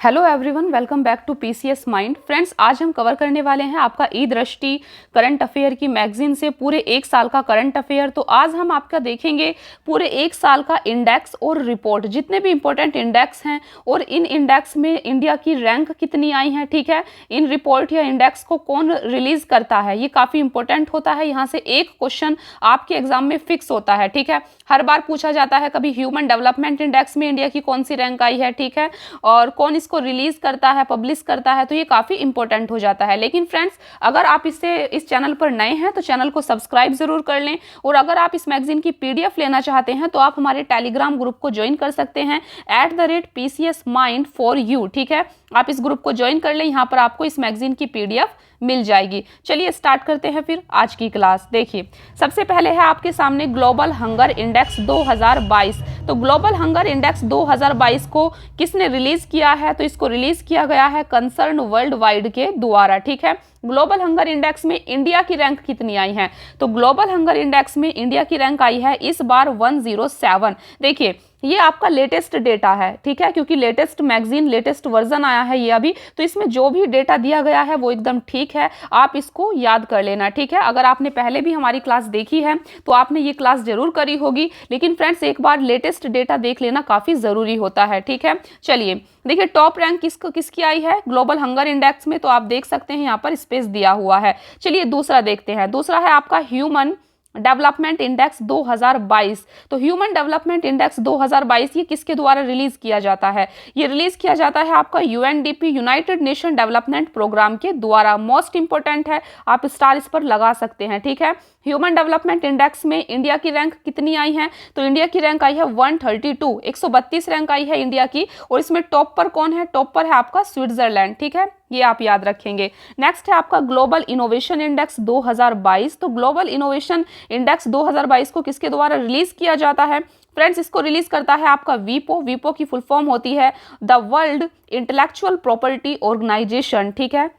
Hello everyone, welcome back to PCS mind. Friends, आज हम cover करने वाले हैं आपका ई दृष्टि करंट अफेयर की मैगजीन से पूरे एक साल का करंट अफेयर। तो आज हम आपका देखेंगे पूरे एक साल का इंडेक्स और रिपोर्ट, जितने भी इंपॉर्टेंट इंडेक्स हैं और इन इंडेक्स में इंडिया की रैंक कितनी आई है। ठीक है, इन रिपोर्ट या इंडेक्स को कौन रिलीज करता है, ये काफ़ी इंपॉर्टेंट होता है। यहाँ से एक क्वेश्चन आपके एग्जाम में फिक्स होता है। ठीक है, हर बार पूछा जाता है, कभी ह्यूमन डेवलपमेंट इंडेक्स में इंडिया की कौन सी रैंक आई है, ठीक है, और कौन इसको रिलीज करता है, पब्लिश करता है, तो ये काफी इंपॉर्टेंट हो जाता है। लेकिन फ्रेंड्स, अगर आप इस चैनल पर नए हैं तो चैनल को सब्सक्राइब जरूर कर लें, और अगर आप इस मैगजीन की पीडीएफ लेना चाहते हैं तो आप हमारे टेलीग्राम ग्रुप को ज्वाइन कर सकते हैं @PCSmind4U। ठीक है, आप इस ग्रुप को ज्वाइन कर लें, यहाँ पर आपको इस मैगजीन की पीडीएफ मिल जाएगी। चलिए स्टार्ट करते हैं फिर आज की क्लास। देखिए, सबसे पहले है आपके सामने ग्लोबल हंगर इंडेक्स 2022। तो ग्लोबल हंगर इंडेक्स 2022 को किसने रिलीज किया है? तो इसको रिलीज किया गया है कंसर्न वर्ल्ड वाइड के द्वारा। ठीक है, ग्लोबल हंगर इंडेक्स में इंडिया की रैंक कितनी आई है? तो ग्लोबल हंगर इंडेक्स में इंडिया की रैंक आई है इस बार 107। देखिए, ये आपका लेटेस्ट डेटा है, ठीक है, क्योंकि लेटेस्ट मैगजीन, लेटेस्ट वर्जन आया है ये अभी, तो इसमें जो भी डेटा दिया गया है वो एकदम ठीक है। आप इसको याद कर लेना। ठीक है, अगर आपने पहले भी हमारी क्लास देखी है तो आपने ये क्लास जरूर करी होगी, लेकिन फ्रेंड्स एक बार लेटेस्ट डेटा देख लेना काफी जरूरी होता है। ठीक है, चलिए देखिए, टॉप रैंक किसकी आई है ग्लोबल हंगर इंडेक्स में? तो आप देख सकते हैं यहाँ पर स्पेस दिया हुआ है। चलिए दूसरा देखते हैं। दूसरा है आपका ह्यूमन डेवलपमेंट इंडेक्स 2022। तो ह्यूमन डेवलपमेंट इंडेक्स 2022 ये किसके द्वारा रिलीज किया जाता है? ये रिलीज किया जाता है आपका UNDP, United Nation Development Programme के द्वारा। मोस्ट इंपोर्टेंट है, आप स्टार इस पर लगा सकते हैं। ठीक है, ह्यूमन डेवलपमेंट इंडेक्स में इंडिया की रैंक कितनी आई है? तो इंडिया की रैंक आई है 132, 132 रैंक आई है इंडिया की, और इसमें टॉप पर कौन है? टॉप पर है आपका स्विट्जरलैंड। ठीक है, ये आप याद रखेंगे। नेक्स्ट है आपका ग्लोबल इनोवेशन इंडेक्स 2022। तो ग्लोबल इनोवेशन इंडेक्स 2022 को किसके द्वारा रिलीज किया जाता है? फ्रेंड्स, इसको रिलीज करता है आपका वीपो। वीपो की फुल फॉर्म होती है the World Intellectual Property Organization. ठीक है,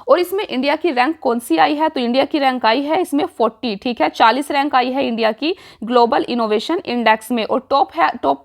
और इसमें इंडिया की रैंक कौन सी आई है? तो इंडिया की रैंक आई है इसमें 40। ठीक है, 40 रैंक आई है इंडिया की ग्लोबल इनोवेशन इंडेक्स में, और टॉप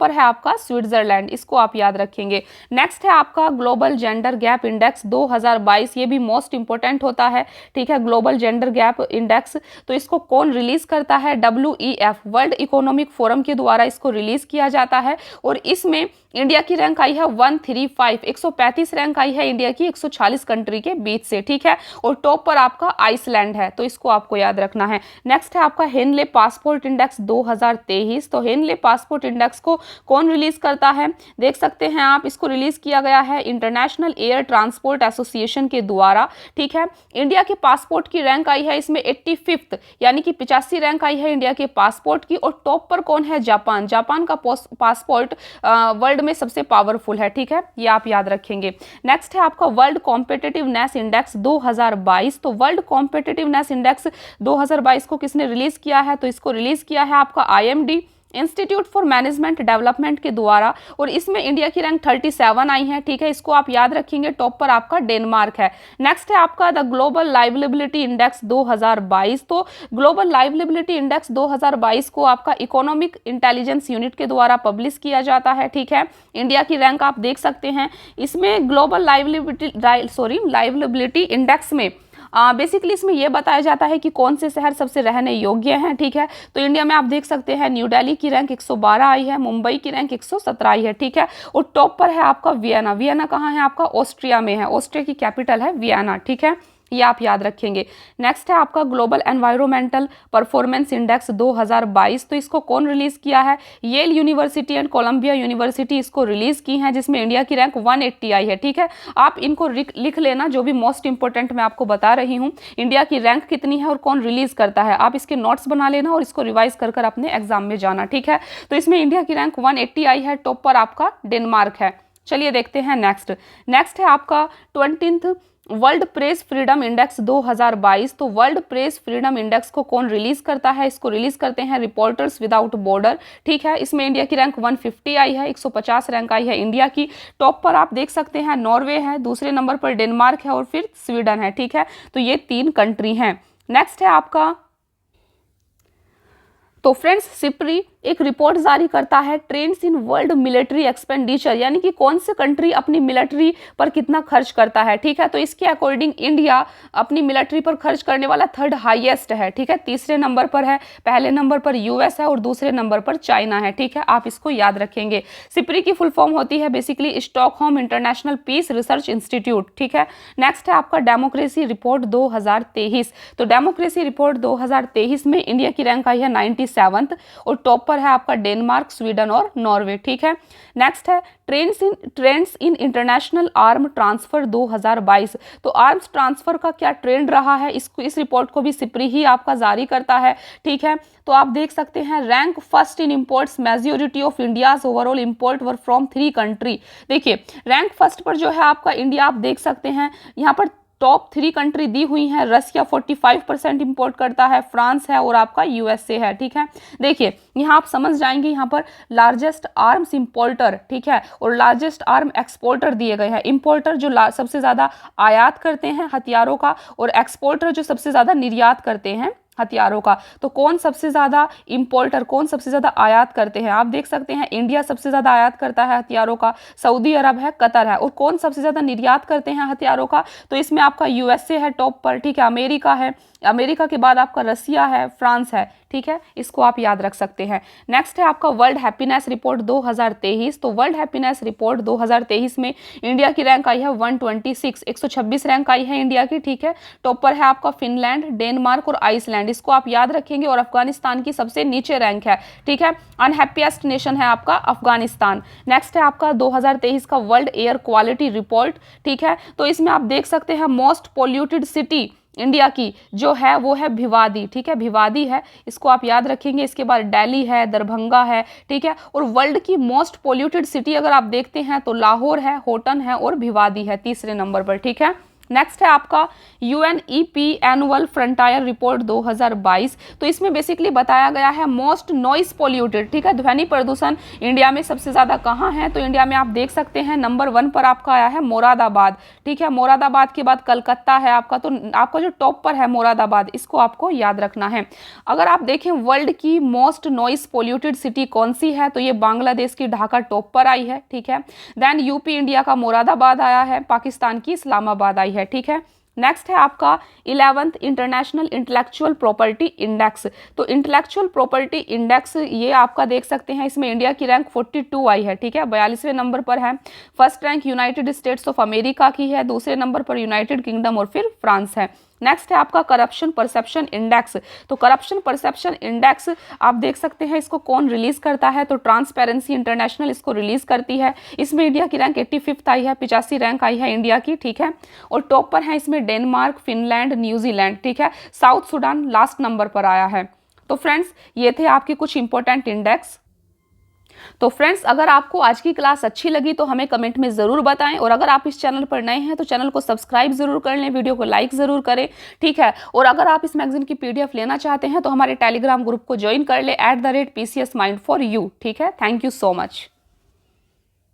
पर है आपका स्विट्जरलैंड। इसको आप याद रखेंगे। नेक्स्ट है आपका ग्लोबल जेंडर गैप इंडेक्स 2022। ये भी मोस्ट इंपोर्टेंट होता है। ठीक है, ग्लोबल जेंडर गैप इंडेक्स, तो इसको कौन रिलीज करता है? WEF, वर्ल्ड इकोनॉमिक फोरम के द्वारा इसको रिलीज किया जाता है, और इसमें इंडिया की रैंक आई है 135, 135 रैंक आई है इंडिया की 140 कंट्री के बीच से। ठीक है, और टॉप पर आपका आइसलैंड है, तो इसको आपको याद रखना है। नेक्स्ट है आपका हेनले पासपोर्ट इंडेक्स 2023। तो हेनले पासपोर्ट इंडेक्स को कौन रिलीज करता है? देख सकते हैं आप, इसको रिलीज किया गया है इंटरनेशनल एयर ट्रांसपोर्ट एसोसिएशन के द्वारा। ठीक है, इंडिया के पासपोर्ट की रैंक आई है इसमें 85, यानी कि 85 रैंक आई है इंडिया के पासपोर्ट की, और टॉप पर कौन है? जापान। जापान का पासपोर्ट वर्ल्ड में सबसे पावरफुल है। ठीक है, ये आप याद रखेंगे। नेक्स्ट है आपका वर्ल्ड कॉम्पिटिटिवनेस इंडेक्स 2022। तो वर्ल्ड कॉम्पिटिटिवनेस इंडेक्स 2022 को किसने रिलीज किया है? तो इसको रिलीज किया है आपका IMD, institute for management development के द्वारा, और इसमें इंडिया की रैंक 37 आई है। ठीक है, इसको आप याद रखेंगे। टॉप पर आपका डेनमार्क है। नेक्स्ट है आपका द ग्लोबल लाइवलेबिलिटी इंडेक्स 2022। तो ग्लोबल लाइवलेबिलिटी इंडेक्स 2022 को आपका इकोनॉमिक इंटेलिजेंस यूनिट के द्वारा पब्लिश किया जाता है। ठीक है, इंडिया की रैंक आप देख सकते हैं इसमें ग्लोबल लाइवलेबिलिटी इंडेक्स में बेसिकली इसमें यह बताया जाता है कि कौन से शहर सबसे रहने योग्य हैं। ठीक है, तो इंडिया में आप देख सकते हैं न्यू दिल्ली की रैंक 112 आई है, मुंबई की रैंक 117 आई है। ठीक है, और टॉप पर है आपका वियना। वियना कहाँ है? आपका ऑस्ट्रिया में है। ऑस्ट्रिया की कैपिटल है वियना। ठीक है, ये आप याद रखेंगे। नेक्स्ट है आपका ग्लोबल एनवायरमेंटल परफॉर्मेंस इंडेक्स 2022। तो इसको कौन रिलीज किया है? Yale University and Columbia University इसको रिलीज की है, जिसमें इंडिया की रैंक 180 आई है। ठीक है, आप इनको लिख लेना, जो भी मोस्ट इंपोर्टेंट मैं आपको बता रही हूँ, इंडिया की रैंक कितनी है और कौन रिलीज करता है। आप इसके नोट्स बना लेना और इसको रिवाइज कर अपने एग्जाम में जाना। ठीक है, तो इसमें इंडिया की रैंक 180 आई है, टॉप पर आपका डेनमार्क है। चलिए देखते हैं नेक्स्ट है आपका 20th world press freedom index 2022। तो वर्ल्ड प्रेस फ्रीडम इंडेक्स को कौन रिलीज करता है? इसको रिलीज करते हैं रिपोर्टर्स विदाउट बॉर्डर। ठीक है, इसमें इंडिया की रैंक 150 आई है, 150 रैंक आई है इंडिया की। टॉप पर आप देख सकते हैं नॉर्वे है, दूसरे नंबर पर डेनमार्क है, और फिर स्वीडन है। ठीक है, तो ये 3 कंट्री हैं। नेक्स्ट है आपका, तो फ्रेंड्स, सिप्री एक रिपोर्ट जारी करता है trends in world military expenditure, यानी कि कौन से कंट्री अपनी मिलिट्री पर कितना खर्च करता है। ठीक है, तो इसके अकॉर्डिंग इंडिया अपनी मिलिट्री पर खर्च करने वाला थर्ड हाईएस्ट है। ठीक है, तीसरे नंबर पर है, पहले नंबर पर यूएस है और दूसरे नंबर पर चाइना है। ठीक है, आप इसको याद रखेंगे। सिप्री की फुल फॉर्म होती है basically Stockholm International Peace Research Institute. ठीक है, नेक्स्ट है आपका डेमोक्रेसी रिपोर्ट 2023। तो डेमोक्रेसी रिपोर्ट 2023 में इंडिया की रैंक आई है 97th और टॉप पर है आपका डेनमार्क, स्वीडन और नॉर्वे। ठीक है, नेक्स्ट है trends in international arm transfer 2022। तो आर्म्स ट्रांसफर का क्या ट्रेंड रहा है, इस रिपोर्ट को भी सिप्री ही आपका जारी करता है। ठीक है, तो आप देख सकते हैं rank first in imports, majority of India's overall import were from 3 country. देखिए रैंक फर्स्ट पर जो है आपका इंडिया, आप देख सकते हैं यहाँ पर टॉप 3 कंट्री दी हुई हैं। रशिया 45% इंपोर्ट करता है, फ्रांस है और आपका यूएसए है। ठीक है, देखिए यहाँ आप समझ जाएंगे, यहाँ पर लार्जेस्ट आर्म्स इंपोर्टर, ठीक है, और लार्जेस्ट आर्म एक्सपोर्टर दिए गए हैं। इंपोर्टर जो सबसे ज़्यादा आयात करते हैं हथियारों का, और एक्सपोर्टर जो सबसे ज़्यादा निर्यात करते हैं हथियारों का। तो कौन सबसे ज़्यादा इंपोर्टर, कौन सबसे ज़्यादा आयात करते हैं, आप देख सकते हैं इंडिया सबसे ज़्यादा आयात करता है हथियारों का, सऊदी अरब है, कतर है। और कौन सबसे ज़्यादा निर्यात करते हैं हथियारों का, तो इसमें आपका यूएसए है टॉप पर। ठीक है, अमेरिका है, अमेरिका के बाद आपका रसिया है, फ्रांस है। ठीक है, इसको आप याद रख सकते हैं। नेक्स्ट है आपका वर्ल्ड हैप्पीनेस रिपोर्ट 2023। तो वर्ल्ड हैप्पीनेस रिपोर्ट 2023 में इंडिया की रैंक आई है 126, 126 रैंक आई है इंडिया की। ठीक है, टॉप पर है आपका फिनलैंड, डेनमार्क और आइसलैंड, इसको आप याद रखेंगे। और अफगानिस्तान की सबसे नीचे रैंक है। ठीक है, अनहैप्पीएस्ट नेशन है आपका अफगानिस्तान। नेक्स्ट है आपका 2023 का वर्ल्ड एयर क्वालिटी रिपोर्ट। ठीक है, तो इसमें आप देख सकते हैं मोस्ट पोल्यूटेड सिटी इंडिया की जो है वो है भिवादी। ठीक है, भिवादी है, इसको आप याद रखेंगे। इसके बाद दिल्ली है, दरभंगा है। ठीक है, और वर्ल्ड की मोस्ट पोल्यूटेड सिटी अगर आप देखते हैं तो लाहौर है, होटन है और भिवादी है तीसरे नंबर पर। ठीक है, नेक्स्ट है आपका यूएनईपी एनुअल फ्रंटायर रिपोर्ट 2022। तो इसमें बेसिकली बताया गया है मोस्ट नॉइस पोल्यूटेड। ठीक है, ध्वनि प्रदूषण इंडिया में सबसे ज़्यादा कहाँ है, तो इंडिया में आप देख सकते हैं नंबर 1 पर आपका आया है मुरादाबाद। ठीक है, मुरादाबाद के बाद कलकत्ता है आपका, तो आपका जो टॉप पर है मुरादाबाद, इसको आपको याद रखना है। अगर आप देखें वर्ल्ड की मोस्ट नॉइस पोल्यूटेड सिटी कौन सी है, तो ये बांग्लादेश की ढाका टॉप पर आई है। ठीक है, देन यूपी इंडिया का मुरादाबाद आया है, पाकिस्तान की इस्लामाबाद आई है। ठीक है, नेक्स्ट है आपका 11th international intellectual property index. तो इंटेलेक्चुअल प्रॉपर्टी इंडेक्स ये आपका देख सकते हैं, इसमें इंडिया की रैंक 42 आई है। ठीक है, 42वें नंबर पर है। First rank United states of America की है, दूसरे नंबर पर यूनाइटेड किंगडम और फिर फ्रांस है। नेक्स्ट है आपका करप्शन परसेप्शन इंडेक्स। तो करप्शन परसेप्शन इंडेक्स आप देख सकते हैं, इसको कौन रिलीज करता है, तो ट्रांसपेरेंसी इंटरनेशनल इसको रिलीज करती है। इसमें इंडिया की रैंक 85th आई है, 85 रैंक आई है इंडिया की। ठीक है, और टॉप पर है इसमें डेनमार्क, फिनलैंड, न्यूजीलैंड। ठीक है, साउथ सुडान लास्ट नंबर पर आया है। तो फ्रेंड्स ये थे आपके कुछ इंपॉर्टेंट इंडेक्स। तो फ्रेंड्स अगर आपको आज की क्लास अच्छी लगी तो हमें कमेंट में ज़रूर बताएं, और अगर आप इस चैनल पर नए हैं तो चैनल को सब्सक्राइब ज़रूर कर लें, वीडियो को लाइक ज़रूर करें। ठीक है, और अगर आप इस मैगजीन की PDF लेना चाहते हैं तो हमारे टेलीग्राम ग्रुप को ज्वाइन कर लें @PCS Mind for You। ठीक है, थैंक यू सो मच।